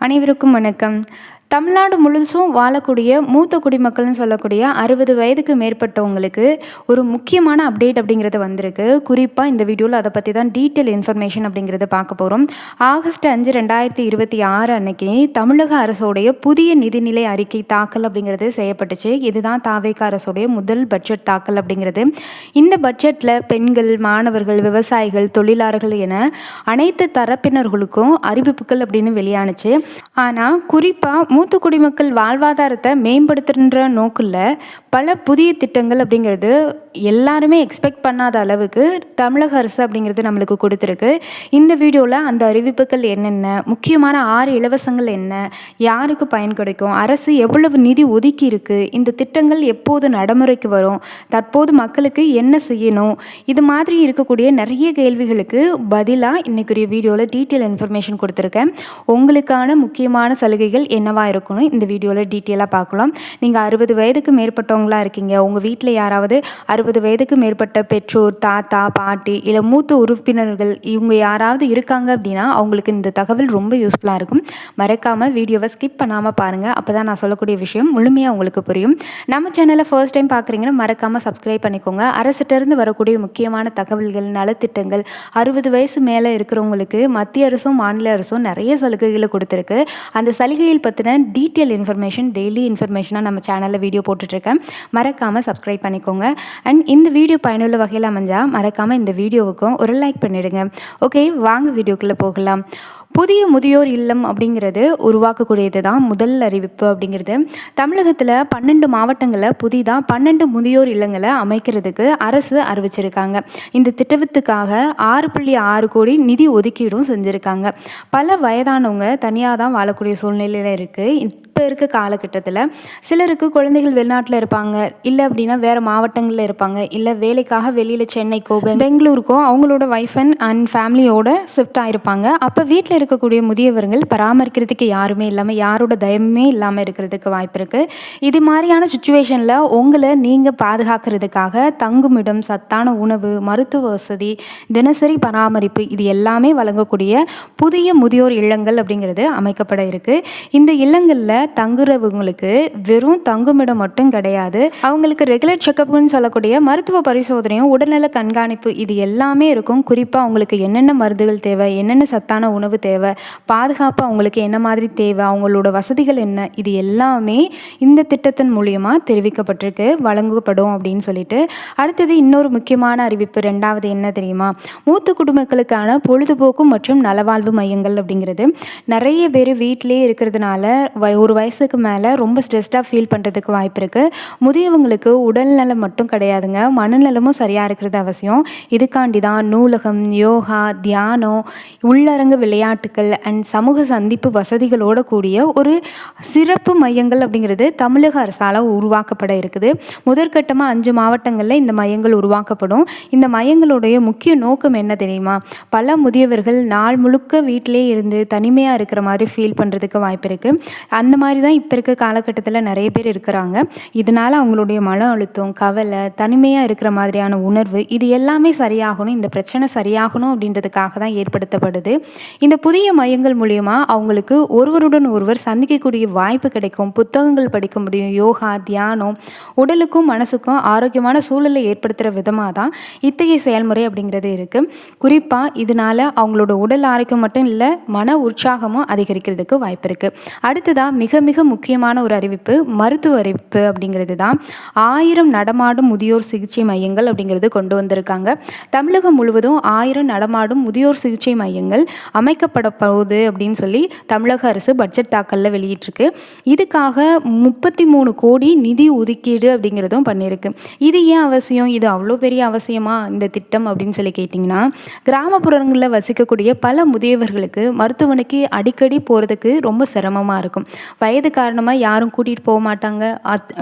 அனைவருக்கும் வணக்கம். தமிழ்நாடு முழுசும் வாழக்கூடிய மூத்த குடிமக்கள்னு சொல்லக்கூடிய 60 வயதுக்கு மேற்பட்டவங்களுக்கு ஒரு முக்கியமான அப்டேட் அப்படிங்கிறது வந்திருக்கு. குறிப்பாக இந்த வீடியோவில் அதை பற்றி தான் டீட்டெயில் இன்ஃபர்மேஷன் அப்படிங்கிறத பார்க்க போகிறோம். ஆகஸ்ட் 5, 2026 அன்னைக்கு தமிழக அரசோடைய புதிய நிதிநிலை அறிக்கை தாக்கல் அப்படிங்கிறது செய்யப்பட்டுச்சு. இதுதான் தாவேகா அரசோடைய முதல் பட்ஜெட் தாக்கல் அப்படிங்கிறது. இந்த பட்ஜெட்டில் பெண்கள், மாணவர்கள், விவசாயிகள், தொழிலாளர்கள் என அனைத்து தரப்பினர்களுக்கும் அறிவிப்புகள் அப்படின்னு வெளியானுச்சு. ஆனால் குறிப்பாக மூத்த குடிமக்கள் வாழ்வாதாரத்தை மேம்படுத்துகின்ற நோக்கில் பல புதிய திட்டங்கள் அப்படிங்கிறது எல்லாருமே எக்ஸ்பெக்ட் பண்ணாத அளவுக்கு தமிழக அரசு அப்படிங்கிறது நம்மளுக்கு கொடுத்துருக்கு. இந்த வீடியோவில் அந்த அறிவிப்புகள் என்னென்ன, முக்கியமான 6 இலவசங்கள் என்ன, யாருக்கு பயன் கிடைக்கும், அரசு எவ்வளவு நிதி ஒதுக்கி இருக்குது, இந்த திட்டங்கள் எப்போது நடைமுறைக்கு வரும், தற்போது மக்களுக்கு என்ன செய்யணும், இது மாதிரி இருக்கக்கூடிய நிறைய கேள்விகளுக்கு பதிலாக இன்றைக்குரிய வீடியோவில் டீட்டெயில் இன்ஃபர்மேஷன் கொடுத்துருக்கேன். உங்களுக்கான முக்கியமான சலுகைகள் என்னவா இருக்கணும் இந்த வீடியோவில் டீட்டெயிலாக பார்க்கலாம். நீங்கள் 60 வயதுக்கு மேற்பட்டவங்களாக இருக்கீங்க, உங்கள் வீட்டில் யாராவது 60 வயதுக்கு மேற்பட்ட பெற்றோர், தாத்தா, பாட்டி இல்லை மூத்த உறுப்பினர்கள் இவங்க யாராவது இருக்காங்க அப்படின்னா அவங்களுக்கு இந்த தகவல் ரொம்ப யூஸ்ஃபுல்லாக இருக்கும். மறக்காமல் வீடியோவை ஸ்கிப் பண்ணாமல் பாருங்கள். அப்போ தான் நான் சொல்லக்கூடிய விஷயம் முழுமையாக உங்களுக்கு புரியும். நம்ம சேனலை ஃபர்ஸ்ட் டைம் பார்க்குறீங்கன்னா மறக்காமல் சப்ஸ்கிரைப் பண்ணிக்கோங்க. அரசிட்டேருந்து வரக்கூடிய முக்கியமான தகவல்கள், நலத்திட்டங்கள், 60 வயசு மேலே இருக்கிறவங்களுக்கு மத்திய அரசும் மாநில அரசும் நிறைய சலுகைகளை கொடுத்துருக்கு. அந்த சலுகைகள் பற்றின டீட்டெயில் இன்ஃபர்மேஷன், டெய்லி இன்ஃபர்மேஷனாக நம்ம சேனலில் வீடியோ போட்டுட்ருக்கேன். மறக்காமல் சப்ஸ்கிரைப் பண்ணிக்கோங்க. அண்ட் இந்த வீடியோ பயனுள்ள வகையில் அமைஞ்சால் மறக்காமல் இந்த வீடியோவுக்கும் ஒரு லைக் பண்ணிவிடுங்க. ஓகே, வாங்க வீடியோக்குள்ளே போகலாம். புதிய முதியோர் இல்லம் அப்படிங்கிறது உருவாக்கக்கூடியது தான் முதல் அறிவிப்பு அப்படிங்கிறது. தமிழகத்தில் 12 மாவட்டங்களில் புதிதாக 12 முதியோர் இல்லங்களை அமைக்கிறதுக்கு அரசு அறிவிச்சிருக்காங்க. இந்த திட்டத்துக்காக 6.6 கோடி நிதி ஒதுக்கீடும் செஞ்சுருக்காங்க. பல வயதானவங்க தனியாக தான் வாழக்கூடிய சூழ்நிலையில் இருக்குது. இப்போ இருக்க காலகட்டத்தில் சிலருக்கு குழந்தைகள் வெளிநாட்டில் இருப்பாங்க, இல்லை அப்படின்னா வேறு மாவட்டங்களில் இருப்பாங்க, இல்லை வேலைக்காக வெளியில் சென்னைக்கோ பெங்களூருக்கோ அவங்களோட ஒய்ஃப் அண்ட் ஃபேமிலியோட ஷிஃப்ட் ஆகிருப்பாங்க. அப்போ வீட்டில் இருக்கக்கூடிய முதியவர்கள் பராமரிக்கிறதுக்கு யாருமே இல்லாமல், யாரோட தயமே இல்லாமல் இருக்கிறதுக்கு வாய்ப்பு இருக்குது. இது மாதிரியான சுச்சுவேஷனில் உங்களை நீங்கள் பாதுகாக்கிறதுக்காக தங்குமிடம், சத்தான உணவு, மருத்துவ வசதி, தினசரி பராமரிப்பு இது எல்லாமே வழங்கக்கூடிய புதிய முதியோர் இல்லங்கள் அப்படிங்கிறது அமைக்கப்பட இருக்குது. இந்த இல்லங்களில் தங்குறவங்களுக்கு வெறும் தங்குமிடம் மட்டும் கிடையாது, அவங்களுக்கு ரெகுலர் செக்கப்னு சொல்லக்கூடிய மருத்துவ பரிசோதனையும் உடல்நல கண்காணிப்பு இது எல்லாமே இருக்கும். குறிப்பாக அவங்களுக்கு என்னென்ன மருந்துகள் தேவை, என்னென்ன சத்தான உணவு தேவை, பாதுகாப்பு அவங்களுக்கு என்ன மாதிரி தேவை, அவங்களோட வசதிகள் என்ன, இது எல்லாமே இந்த திட்டத்தின் மூலியமாக தெரிவிக்கப்பட்டிருக்கு, வழங்கப்படும் அப்படின்னு சொல்லிட்டு. அடுத்தது இன்னொரு முக்கியமான அறிவிப்பு, 2வது என்ன தெரியுமா? மூத்த குடிமக்களுக்கான பொழுதுபோக்கு மற்றும் நலவாழ்வு மையங்கள் அப்படிங்கிறது. நிறைய பேர் வீட்டிலே இருக்கிறதுனால ஒரு வயசுக்கு மேலே ரொம்ப ஸ்ட்ரெஸ்டாக ஃபீல் பண்ணுறதுக்கு வாய்ப்பு இருக்குது. முதியவங்களுக்கு உடல்நலம் மட்டும் கிடையாதுங்க, மனநலமும் சரியாக இருக்கிறது அவசியம். இதுக்காண்டி தான் நூலகம், யோகா, தியானம், உள்ளரங்கு விளையாட்டுக்கள் அண்ட் சமூக சந்திப்பு வசதிகளோட கூடிய ஒரு சிறப்பு மையங்கள் அப்படிங்கிறது தமிழக அரசால் உருவாக்கப்பட இருக்குது. முதற்கட்டமாக 5 மாவட்டங்களில் இந்த மையங்கள் உருவாக்கப்படும். இந்த மையங்களுடைய முக்கிய நோக்கம் என்ன தெரியுமா? பல முதியவர்கள் நாள் முழுக்க வீட்டிலே இருந்து தனிமையாக இருக்கிற மாதிரி ஃபீல் பண்ணுறதுக்கு வாய்ப்பு இருக்குது. அந்த மாதிரி தான் இப்போ இருக்க காலகட்டத்தில் நிறைய பேர் இருக்கிறாங்க. இதனால் அவங்களுடைய மன அழுத்தம், கவலை, தனிமையாக இருக்கிற மாதிரியான உணர்வு இது எல்லாமே சரியாகணும், இந்த பிரச்சனை சரியாகணும் அப்படின்றதுக்காக தான் ஏற்படுத்தப்படுது. இந்த புதிய மையங்கள் மூலயமா அவங்களுக்கு ஒருவருடன் ஒருவர் சந்திக்கக்கூடிய வாய்ப்பு கிடைக்கும், புத்தகங்கள் படிக்க முடியும், யோகா, தியானம், உடலுக்கும் மனசுக்கும் ஆரோக்கியமான சூழலை ஏற்படுத்துகிற விதமாக தான் இத்தகைய செயல்முறை அப்படிங்கிறது இருக்குது. குறிப்பாக இதனால் அவங்களோட உடல் ஆரோக்கியம் மட்டும் இல்லை, மன உற்சாகமும் அதிகரிக்கிறதுக்கு வாய்ப்பு இருக்குது. அடுத்ததாக மிக மிக முக்கியமான ஒரு அறிவிப்பு, மருத்துவ அறிவிப்பு அப்படிங்கிறது தான். 1000 நடமாடும் முதியோர் சிகிச்சை மையங்கள் அப்படிங்கிறது கொண்டு வந்திருக்காங்க. தமிழகம் முழுவதும் 1000 நடமாடும் முதியோர் சிகிச்சை மையங்கள் அமைக்கப்பட போகுது அப்படின்னு சொல்லி தமிழக அரசு பட்ஜெட் தாக்கலில் வெளியிட்டிருக்கு. இதுக்காக 33 கோடி நிதி ஒதுக்கீடு அப்படிங்கிறதும் பண்ணியிருக்கு. இது ஏன் அவசியம், இது அவ்வளோ பெரிய அவசியமா இந்த திட்டம் அப்படின்னு சொல்லி கேட்டிங்கன்னா, கிராமப்புறங்களில் வசிக்கக்கூடிய பல முதியவர்களுக்கு மருத்துவமனைக்கு அடிக்கடி போகிறதுக்கு ரொம்ப சிரமமாக இருக்கும். வயது காரணமாக யாரும் கூட்டிகிட்டு போக மாட்டாங்க.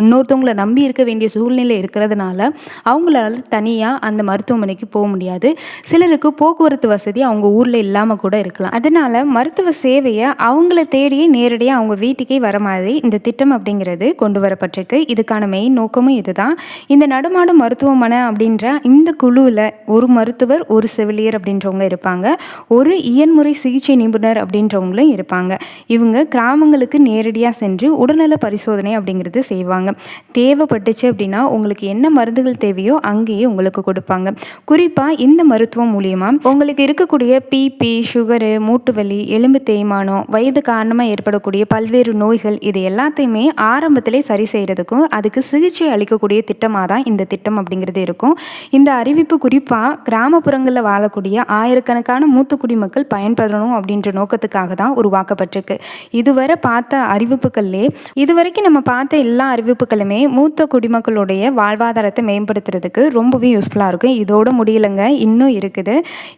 இன்னொருத்தவங்கள நம்பி இருக்க வேண்டிய சூழ்நிலை இருக்கிறதுனால அவங்களால தனியாக அந்த மருத்துவமனைக்கு போக முடியாது. சிலருக்கு போக்குவரத்து வசதி அவங்க ஊரில் இல்லாமல் கூட இருக்கலாம். அதனால் மருத்துவ சேவையை அவங்கள தேடியே நேரடியாக அவங்க வீட்டுக்கே வர மாதிரி இந்த திட்டம் அப்படிங்கிறது கொண்டு வரப்பட்டிருக்கு. இதுக்கான மெயின் நோக்கமும் இதுதான். இந்த நடமாடும் மருத்துவமனை அப்படின்ற இந்த குழுவில் ஒரு மருத்துவர், ஒரு செவிலியர் அப்படின்றவங்க இருப்பாங்க. ஒரு இயன்முறை சிகிச்சை நிபுணர் அப்படின்றவங்களும் இருப்பாங்க. இவங்க கிராமங்களுக்கு நேரடியாக சென்று உடல்நல பரிசோதனை அப்படிங்கிறது செய்வாங்க. தேவைப்பட்டுச்சு அப்படின்னா உங்களுக்கு என்ன மருந்துகள் தேவையோ அங்கேயே உங்களுக்கு கொடுப்பாங்க. குறிப்பாக இந்த மருத்துவம் மூலியமாக உங்களுக்கு இருக்கக்கூடிய பிபி, சுகரு, மூட்டு வலி, எலும்பு தேய்மானம், வயது காரணமாக ஏற்படக்கூடிய பல்வேறு நோய்கள் இது எல்லாத்தையுமே ஆரம்பத்திலே சரி செய்கிறதுக்கும் அதுக்கு சிகிச்சை அளிக்கக்கூடிய திட்டமாக தான் இந்த திட்டம் அப்படிங்கிறது இருக்கும். இந்த அறிவிப்பு குறிப்பாக கிராமப்புறங்களில் வாழக்கூடிய ஆயிரக்கணக்கான மூத்த குடிமக்கள் பயன்பெறணும் அப்படின்ற நோக்கத்துக்காக தான் உருவாக்கப்பட்டிருக்கு. இதுவரை பார்த்த அறிவிப்புகள்லே இதுவரைக்கும் நம்ம பார்த்த எல்லா அறிவிப்புகளுமே மூத்த குடிமக்களுடைய வாழ்வாதாரத்தை மேம்படுத்துறதுக்கு ரொம்பவே யூஸ்ஃபுல்லாக இருக்கும். இதோட முடியலைங்க, இன்னும் இருக்குது.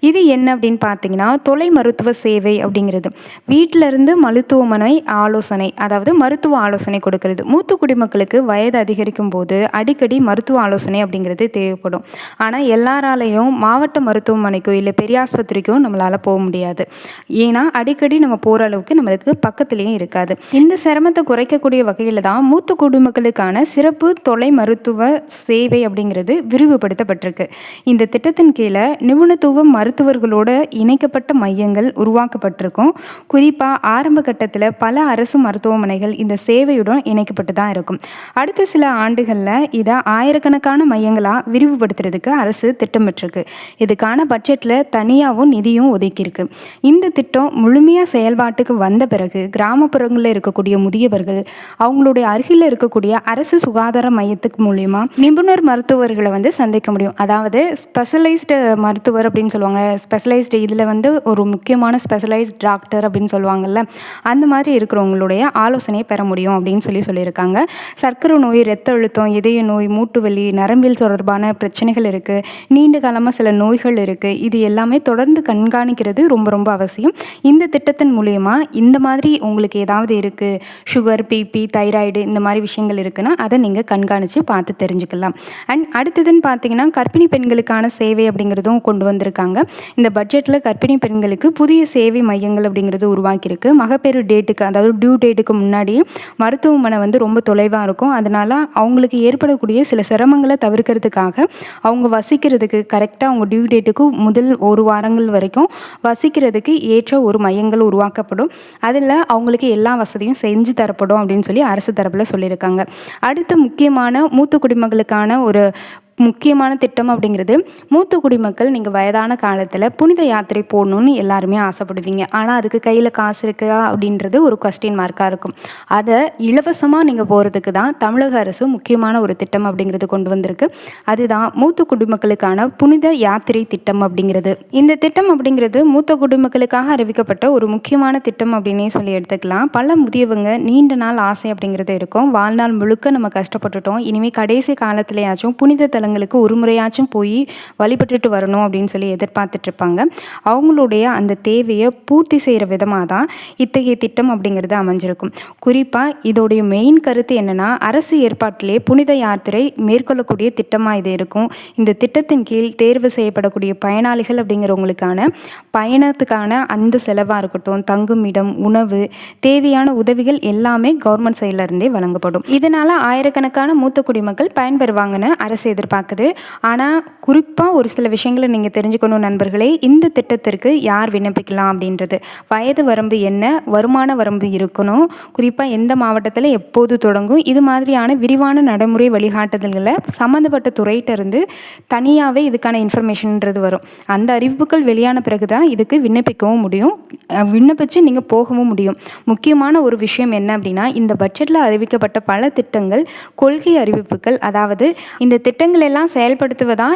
இது என்ன அப்படின்னு பார்த்தீங்கன்னா தொலை மருத்துவ சேவை அப்படிங்கிறது. வீட்டிலிருந்து மருத்துவமனை ஆலோசனை, அதாவது மருத்துவ ஆலோசனை கொடுக்கறது. மூத்த குடிமக்களுக்கு வயது அதிகரிக்கும் போது அடிக்கடி மருத்துவ ஆலோசனை அப்படிங்கிறது தேவைப்படும். ஆனால் எல்லாராலையும் மாவட்ட மருத்துவமனைக்கோ இல்லை பெரிய ஆஸ்பத்திரிக்கோ நம்மளால் போக முடியாது. ஏன்னா அடிக்கடி நம்ம போகிற அளவுக்கு நம்மளுக்கு பக்கத்துலேயும் இருக்காது. இந்த சிரமத்தை குறைக்கக்கூடிய வகையில் தான் மூத்த குடிமக்களுக்கான சிறப்பு தொலை மருத்துவ சேவை அப்படிங்கிறது விரிவுபடுத்தப்பட்டிருக்கு. இந்த திட்டத்தின் கீழே நிபுணத்துவ மருத்துவர்களோட இணைக்கப்பட்ட மையங்கள் உருவாக்கப்பட்டிருக்கும். குறிப்பாக ஆரம்ப கட்டத்தில் பல அரசு மருத்துவமனைகள் இந்த சேவையுடன் இணைக்கப்பட்டு தான் இருக்கும். அடுத்த சில ஆண்டுகளில் இதை ஆயிரக்கணக்கான மையங்களாக விரிவுபடுத்துறதுக்கு அரசு திட்டமிட்டிருக்கு. இதுக்கான பட்ஜெட்டில் தனியாகவும் நிதியும் ஒதுக்கியிருக்கு. இந்த திட்டம் முழுமையாக செயல்பாட்டுக்கு வந்த பிறகு கிராமப்புறங்களில் இருக்கக்கூடிய முதியவர்கள் அவங்களுடைய அருகில் இருக்கக்கூடிய அரசு சுகாதார மையத்துக்கு மூலிமா நிபுணர் மருத்துவர்களை சந்திக்க முடியும். அதாவது ஸ்பெஷலைஸ்டு மருத்துவர் அப்படின்னு சொல்லுவாங்க. ஸ்பெஷலைஸ்டு இதில் ஒரு முக்கியமான ஸ்பெஷலைஸ்ட் டாக்டர் அப்படின்னு சொல்லுவாங்கல்ல, அந்த மாதிரி இருக்கிறவங்களுடைய ஆலோசனையை பெற முடியும் அப்படின்னு சொல்லியிருக்காங்க. சர்க்கரை நோய், இரத்த அழுத்தம், இதய நோய், மூட்டு வலி, நரம்பியல் தொடர்பான பிரச்சனைகள் இருக்குது, நீண்ட காலமாக சில நோய்கள் இருக்குது. இது எல்லாமே தொடர்ந்து கண்காணிக்கிறது ரொம்ப ரொம்ப அவசியம். இந்த திட்டத்தின் மூலயமா இந்த மாதிரி உங்களுக்கு ஏதாவது இருக்குது, சுகர், பிபி, தைராய்டு இந்த மாதிரி விஷயங்கள் இருக்குன்னா அதை நீங்கள் கண்காணித்து பார்த்து தெரிஞ்சுக்கலாம். அண்ட் அடுத்ததுன்னு பார்த்தீங்கன்னா கர்ப்பிணி பெண்களுக்கான சேவை அப்படிங்கிறதும் கொண்டு வந்திருக்காங்க. இந்த பட்ஜெட்டில் கர்ப்பிணி பெண்களுக்கு புதிய சேவை மையங்கள் அப்படிங்கிறது உருவாக்கியிருக்கு. மகப்பேறு டேட்டுக்கு, அதாவது டியூ டேட்டுக்கு முன்னாடியே மருத்துவமனை ரொம்ப தொலைவாக இருக்கும். அதனால் அவங்களுக்கு ஏற்படக்கூடிய சில சிரமங்களை தவிர்க்கிறதுக்காக அவங்க வசிக்கிறதுக்கு கரெக்டாக அவங்க டியூ டேட்டுக்கு முதல் ஒரு வாரங்கள் வரைக்கும் வசிக்கிறதுக்கு ஏற்ற ஒரு மையங்கள் உருவாக்கப்படும். அதில் அவங்களுக்கு எல்லா வசதியும் செஞ்சு தரப்படும் அப்படின்னு அரசு தரப்பில் சொல்லியிருக்காங்க. அடுத்த முக்கியமான மூத்த குடிமக்களுக்கான ஒரு முக்கியமான திட்டம் அப்படிங்கிறது, மூத்த குடிமக்கள் நீங்கள் வயதான காலத்தில் புனித யாத்திரை போடணும்னு எல்லாருமே ஆசைப்படுவீங்க. ஆனால் அதுக்கு கையில் காசு இருக்கா அப்படின்றது ஒரு கொஸ்டின் மார்க்காக இருக்கும். அதை இலவசமாக நீங்கள் போகிறதுக்கு தான் தமிழக அரசு முக்கியமான ஒரு திட்டம் அப்படிங்கிறது கொண்டு வந்திருக்கு. அதுதான் மூத்த குடிமக்களுக்கான புனித யாத்திரை திட்டம் அப்படிங்கிறது. இந்த திட்டம் அப்படிங்கிறது மூத்த குடிமக்களுக்காக அறிவிக்கப்பட்ட ஒரு முக்கியமான திட்டம் அப்படின்னே எடுத்துக்கலாம். பல முதியவங்க நீண்ட நாள் ஆசை அப்படிங்கிறது இருக்கும். வாழ்நாள் முழுக்க நம்ம கஷ்டப்பட்டுட்டோம், இனிமேல் கடைசி காலத்திலேயாச்சும் புனித தலங்களுக்கு ஒரு முறையாச்சும் போய் வழிபட்டுட்டு வரணும் அப்படின்னு எதிர்பார்த்துட்டு இருப்பாங்க. அவங்களுடைய அந்த தேவையை பூர்த்தி செய்கிற விதமாக தான் இத்தகைய திட்டம் அப்படிங்கிறது அமைஞ்சிருக்கும். குறிப்பாக இதோடைய மெயின் கருத்து என்னென்னா, அரசு ஏற்பாட்டிலே புனித யாத்திரை மேற்கொள்ளக்கூடிய திட்டமாக இது இருக்கும். இந்த திட்டத்தின் கீழ் தேர்வு செய்யப்படக்கூடிய பயனாளிகள் அப்படிங்கிறவங்களுக்கான பயணத்துக்கான அந்த செலவாக இருக்கட்டும், தங்கும் இடம், உணவு, தேவையான உதவிகள் எல்லாமே கவர்மெண்ட் சைட்லேருந்தே வழங்கப்படும். இதனால் ஆயிரக்கணக்கான மூத்த குடிமக்கள் பயன்பெறுவாங்கன்னு அரசு எதிர்பார்க்குது. ஆனால் குறிப்பாக ஒரு சில விஷயங்களை நீங்கள் தெரிஞ்சுக்கணும் நண்பர்களே. இந்த திட்டத்திற்கு யார் விண்ணப்பிக்கலாம் அப்படின்றது, வயது வரம்பு என்ன, வருமான வரம்பு இருக்கணும், குறிப்பாக எந்த மாவட்டத்தில் எப்போது தொடங்கும், இது மாதிரியான விரிவான நடைமுறை வழிகாட்டுதல்களை சம்மந்தப்பட்ட துறையிட்டிருந்து தனியாகவே இதுக்கான இன்ஃபர்மேஷன்ன்றது வரும். அந்த அறிவிப்புகள் வெளியான பிறகு தான் இதுக்கு விண்ணப்பிக்கவும் முடியும், விண்ணப்பித்து நீங்கள் போகவும் முடியும். முக்கியமான ஒரு விஷயம் என்ன அப்படின்னா, இந்த பட்ஜெட்டில் அறிவிக்கப்பட்ட பல திட்டங்கள் கொள்கை அறிவிப்புகள், அதாவது இந்த திட்டங்கள் எல்லாம் செயல்படுத்துவதா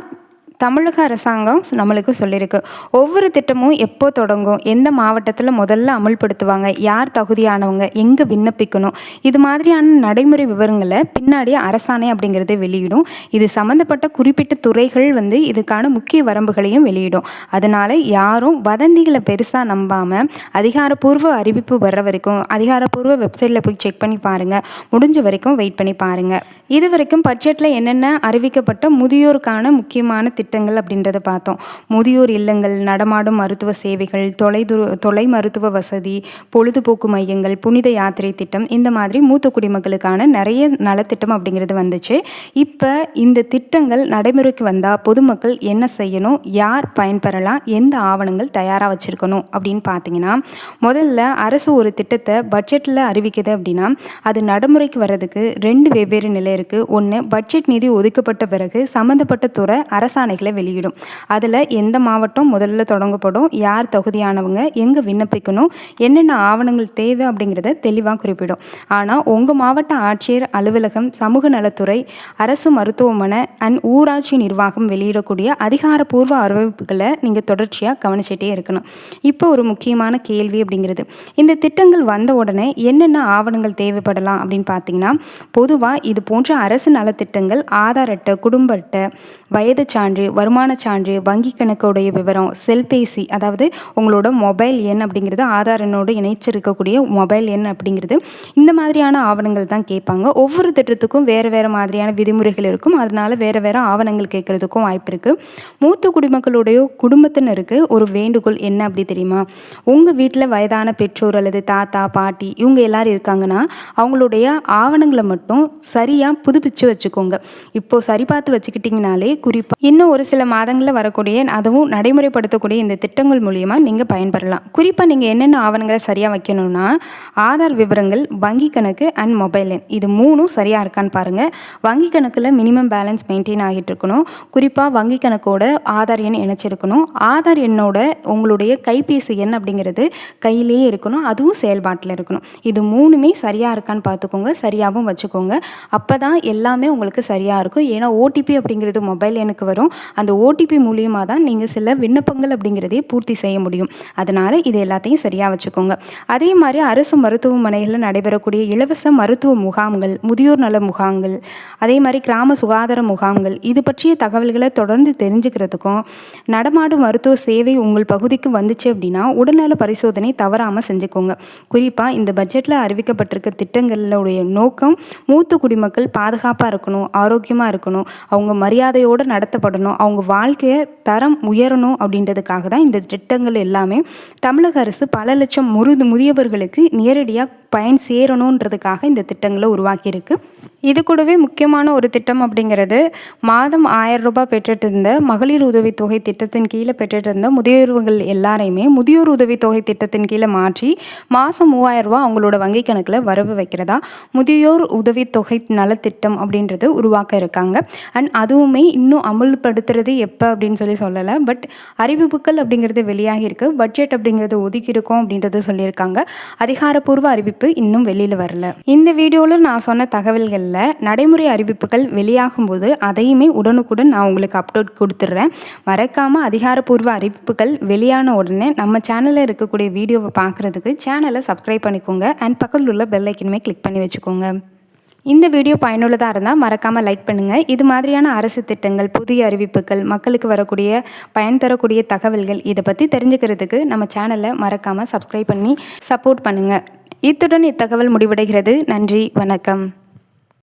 தமிழக அரசாங்கம் நம்மளுக்கு சொல்லியிருக்கு. ஒவ்வொரு திட்டமும் எப்போ தொடங்கும், எந்த மாவட்டத்தில் முதல்ல அமல்படுத்துவாங்க, யார் தகுதியானவங்க, எங்கே விண்ணப்பிக்கணும், இது மாதிரியான நடைமுறை விவரங்களை பின்னாடி அரசாணை அப்படிங்கிறத வெளியிடும். இது சம்மந்தப்பட்ட குறிப்பிட்ட துறைகள் இதுக்கான முக்கிய வரம்புகளையும் வெளியிடும். அதனால் யாரும் வதந்திகளை பெருசாக நம்பாமல் அதிகாரப்பூர்வ அறிவிப்பு வர்ற வரைக்கும் அதிகாரப்பூர்வ வெப்சைட்டில் போய் செக் பண்ணி பாருங்கள். முடிஞ்ச வரைக்கும் வெயிட் பண்ணி பாருங்கள். இது வரைக்கும் பட்ஜெட்டில் என்னென்ன அறிவிக்கப்பட்ட முதியோருக்கான முக்கியமான திட்டங்கள் அப்படின்றத பார்த்தோம். முதியோர் இல்லங்கள், நடமாடும் மருத்துவ சேவைகள், தொலை மருத்துவ வசதி, பொழுதுபோக்கு மையங்கள், புனித யாத்திரை திட்டம், இந்த மாதிரி மூத்த குடிமக்களுக்கான நிறைய நலத்திட்டம் அப்படிங்கிறது வந்துச்சு. இப்போ இந்த திட்டங்கள் நடைமுறைக்கு வந்தால் பொதுமக்கள் என்ன செய்யணும், யார் பயன்பெறலாம், எந்த ஆவணங்கள் தயாராக வச்சுருக்கணும் அப்படின்னு பார்த்தீங்கன்னா, முதல்ல அரசு ஒரு திட்டத்தை பட்ஜெட்டில் அறிவிக்குது அப்படின்னா அது நடைமுறைக்கு வர்றதுக்கு 2 வெவ்வேறு நிலை இருக்குது. ஒன்று, பட்ஜெட் நிதி ஒதுக்கப்பட்ட பிறகு சம்மந்தப்பட்ட துறை அரசாணைகளை வெளியிடும். அதில் எந்த மாவட்டம் முதல்ல தொடங்கப்படும், யார் தகுதியானவங்க, எங்கே விண்ணப்பிக்கணும், என்னென்ன ஆவணங்கள் தேவை அப்படிங்கிறத தெளிவாக குறிப்பிடும். ஆனால் உங்கள் மாவட்ட ஆட்சியர் அலுவலகம், சமூக நலத்துறை, அரசு மருத்துவமனை அண்ட் ஊராட்சி நிர்வாகம் வெளியிடக்கூடிய அதிகாரப்பூர்வ அறிவிப்புகளை நீங்கள் தொடர்ச்சியாக கவனிச்சிட்டே இருக்கணும். இப்போ ஒரு முக்கியமான கேள்வி அப்படிங்கிறது, இந்த திட்டங்கள் வந்த உடனே என்னென்ன ஆவணங்கள் தேவைப்படலாம் அப்படின்னு பார்த்தீங்கன்னா, பொதுவாக இது போன்ற அரசு நலத்திட்டங்கள் ஆதார் அட்டை, குடும்ப அட்டை, வயது சான்று, வருமான சான்று, வங்கி கணக்குடைய விவரம், செல்பேசி, அதாவது உங்களோட மொபைல் எண் அப்படிங்கிறது ஆதார் எண்ணோடு இணைச்சிருக்கக்கூடிய மொபைல் எண் அப்படிங்கிறது, இந்த மாதிரியான ஆவணங்கள் தான் கேட்பாங்க. ஒவ்வொரு திட்டத்துக்கும் வேறு வேறு மாதிரியான விதிமுறைகள் இருக்கும். அதனால் வேறு வேறு ஆவணங்கள் கேட்குறதுக்கும் வாய்ப்பு இருக்குது. மூத்த குடிமக்களுடைய குடும்பத்தினருக்கு ஒரு வேண்டுகோள் என்ன அப்படி தெரியுமா? உங்கள் வீட்டில் வயதான பெற்றோர் அல்லது தாத்தா, பாட்டி இவங்க எல்லாரும் இருக்காங்கன்னா அவங்களுடைய ஆவணங்களை மட்டும் சரியாக புதுப்பிச்சு வச்சுக்கோங்க. இப்போது சரி பார்த்து வச்சுக்கிட்டிங்கனாலே குறிப்பாக இன்னும் ஒரு சில மாதங்களில் வரக்கூடிய அதுவும் நடைமுறைப்படுத்தக்கூடிய இந்த திட்டங்கள் மூலியமாக நீங்கள் பயன்பெறலாம். குறிப்பாக நீங்கள் என்னென்ன ஆவணங்களை சரியாக வைக்கணும்னா, ஆதார் விவரங்கள், வங்கி கணக்கு அண்ட் மொபைல் எண், இது 3ம் சரியாக இருக்கான்னு பாருங்கள். வங்கி கணக்கில் மினிமம் பேலன்ஸ் மெயின்டைன் ஆகிட்டு இருக்கணும். குறிப்பாக வங்கி கணக்கோட ஆதார் எண் இணைச்சிருக்கணும். ஆதார் எண்ணோட உங்களுடைய கைபேசி எண் அப்படிங்கிறது கையிலேயே இருக்கணும், அதுவும் செயல்பாட்டில் இருக்கணும். இது 3மே சரியாக இருக்கான்னு பார்த்துக்கோங்க, சரியாகவும் வச்சுக்கோங்க. அப்போ தான் எல்லாமே உங்களுக்கு சரியாக இருக்கும். ஏன்னா ஓடிபி அப்படிங்கிறது மொபைல் எனக்கு வரும். அந்த ஓடிபி மூலியமாக தான் நீங்கள் சில விண்ணப்பங்கள் அப்படிங்கிறதே பூர்த்தி செய்ய முடியும். அதனால் இது எல்லாத்தையும் சரியாக வச்சுக்கோங்க. அதே மாதிரி அரசு மருத்துவமனைகளில் நடைபெறக்கூடிய இலவச மருத்துவ முகாம்கள், முதியோர் நல முகாம்கள், அதே மாதிரி கிராம சுகாதார முகாம்கள், இது பற்றிய தகவல்களை தொடர்ந்து தெரிஞ்சுக்கிறதுக்கும், நடமாடும் மருத்துவ சேவை உங்கள் பகுதிக்கு வந்துச்சு அப்படின்னா உடல்நல பரிசோதனை தவறாமல் செஞ்சுக்கோங்க. குறிப்பாக இந்த பட்ஜெட்டில் அறிவிக்கப்பட்டிருக்க திட்டங்களுடைய நோக்கம் மூத்த குடிமக்கள் பாதுகாப்பாக இருக்கணும், ஆரோக்கியமாக இருக்கணும், அவங்க மரியாதையோடு நடத்தப்படணும், அவங்க வாழ்க்கையை தரம் உயரணும் அப்படின்றதுக்காக தான் இந்த திட்டங்கள் எல்லாமே தமிழக அரசு பல லட்சம் முதியவர்களுக்கு நேரடியாக பயன் சேரணுன்றதுக்காக இந்த திட்டங்களை உருவாக்கியிருக்கு. இது கூடவே முக்கியமான ஒரு திட்டம் அப்படிங்கிறது, மாதம் 1000 ரூபாய் பெற்றுட்டு இருந்த மகளிர் உதவித்தொகை திட்டத்தின் கீழே பெற்றுட்டு இருந்த முதியோர்கள் எல்லாரையுமே முதியோர் உதவித்தொகை திட்டத்தின் கீழே மாற்றி மாதம் 3000 ரூபா அவங்களோட வங்கி கணக்கில் வரவு வைக்கிறதா முதியோர் உதவித்தொகை நலத்திட்டம் அப்படின்றது உருவாக்க இருக்காங்க. அண்ட் அதுவுமே இன்னும் அமல்படுத்துறது எப்போ அப்படின்னு சொல்லலை. பட் அறிவிப்புகள் அப்படிங்கிறது வெளியாகி இருக்கு. பட்ஜெட் அப்படிங்கிறது ஒதுக்கியிருக்கோம் அப்படின்றது சொல்லியிருக்காங்க. அதிகாரப்பூர்வ அறிவிப்பு இன்னும் வெளியில் வரல. இந்த வீடியோவில் நான் சொன்ன தகவல்கள் நடைமுறை அறிவிப்புகள் வெளியாகும் போது அதையுமே உடனுக்குடன் நான் உங்களுக்கு அப்டேட் கொடுத்துட்றேன். மறக்காமல் அதிகாரப்பூர்வ அறிவிப்புகள் வெளியான உடனே நம்ம சேனலில் இருக்கக்கூடிய வீடியோவை பார்க்குறதுக்கு சேனலை சப்ஸ்கிரைப் பண்ணிக்கோங்க. அண்ட் பக்கத்தில் உள்ள பெல் ஐக்கனுமே கிளிக் பண்ணி வச்சுக்கோங்க. இந்த வீடியோ பயனுள்ளதாக இருந்தால் மறக்காமல் லைக் பண்ணுங்கள். இது மாதிரியான அரசு திட்டங்கள், புதிய அறிவிப்புகள், மக்களுக்கு வரக்கூடிய பயன் தரக்கூடிய தகவல்கள், இதை பற்றி தெரிஞ்சுக்கிறதுக்கு நம்ம சேனலை மறக்காமல் சப்ஸ்கிரைப் பண்ணி சப்போர்ட் பண்ணுங்கள். இத்துடன் இத்தகவல் முடிவடைகிறது. நன்றி, வணக்கம்.